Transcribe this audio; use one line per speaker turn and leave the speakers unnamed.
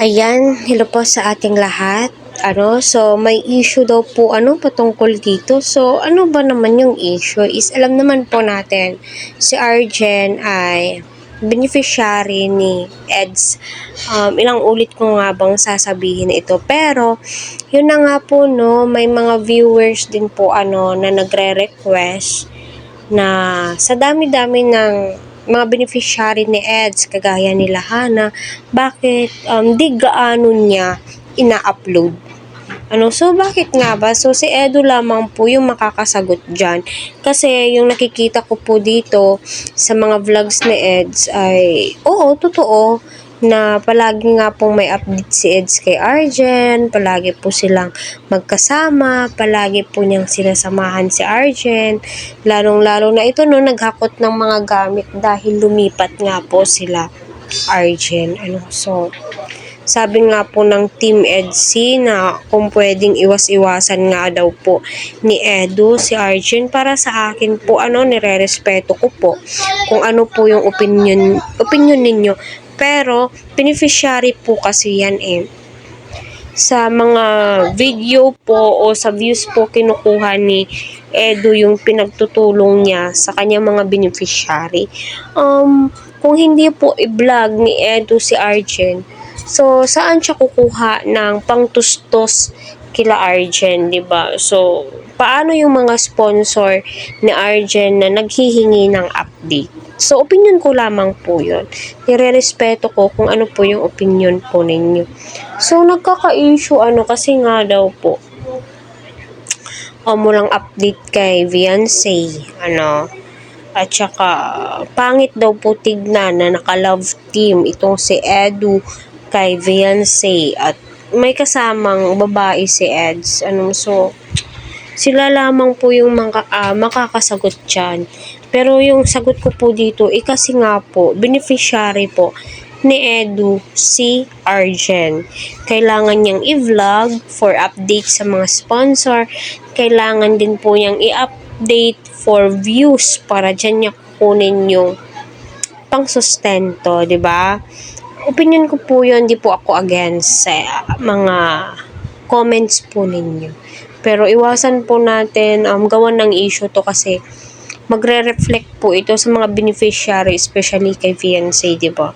Ayan, hello po sa ating lahat. So may issue daw po patungkol dito. So ano ba naman yung issue is alam naman po natin si Arjen ay beneficiary ni EDS. Ilang ulit ko nga bang sasabihin ito, pero yun na nga po, no, may mga viewers din po na nagre-request na sa dami-dami ng mga beneficiary ni EDS, kagaya nila Hana, bakit di gaano niya ina-upload? So bakit nga ba? So si Edu lamang po yung makakasagot dyan. Kasi yung nakikita ko po dito sa mga vlogs ni EDS ay, oo, totoo, na palagi nga pong may update si EDS kay Arjen, palagi po silang magkasama, palagi po niyang sinasamahan si Arjen, lalong-lalo na ito naghakot ng mga gamit dahil lumipat nga po sila Arjen. So sabi nga po ng Team EDC na kung pwedeng iwas-iwasan nga daw po ni Edu si Arjen. Para sa akin po, nire-respeto ko po kung ano po yung opinion ninyo. Pero, beneficiary po kasi yan sa mga video po o sa views po kinukuha ni Edu yung pinagtutulong niya sa kanyang mga beneficiary. Kung hindi po i-vlog ni Edu si Arjen, so saan siya kukuha ng pangtustos kila Arjen, 'di ba? So paano yung mga sponsor ni Arjen na naghihingi ng update? So, opinion ko lamang po yun. Nire-respeto ko kung ano po yung opinion po ninyo. So, nagkaka-issue kasi nga daw po, mulang update kay Beyonce, at saka, pangit daw po tignan na naka-love team itong si Edu kay Beyonce at may kasamang babae si EDS. So, sila lamang po yung makakasagot dyan. Pero yung sagot ko po dito, kasi nga po, beneficiary po ni Edu si Arjen. Kailangan niyang i-vlog for update sa mga sponsor. Kailangan din po niyang i-update for views para dyan niya kukunin yung pang-sustento, 'di ba? Opinion ko po yun, di po ako against sa mga comments po ninyo. Pero iwasan po natin gawan ng issue to kasi magre-reflect po ito sa mga beneficiary, especially kay fiancé, di ba?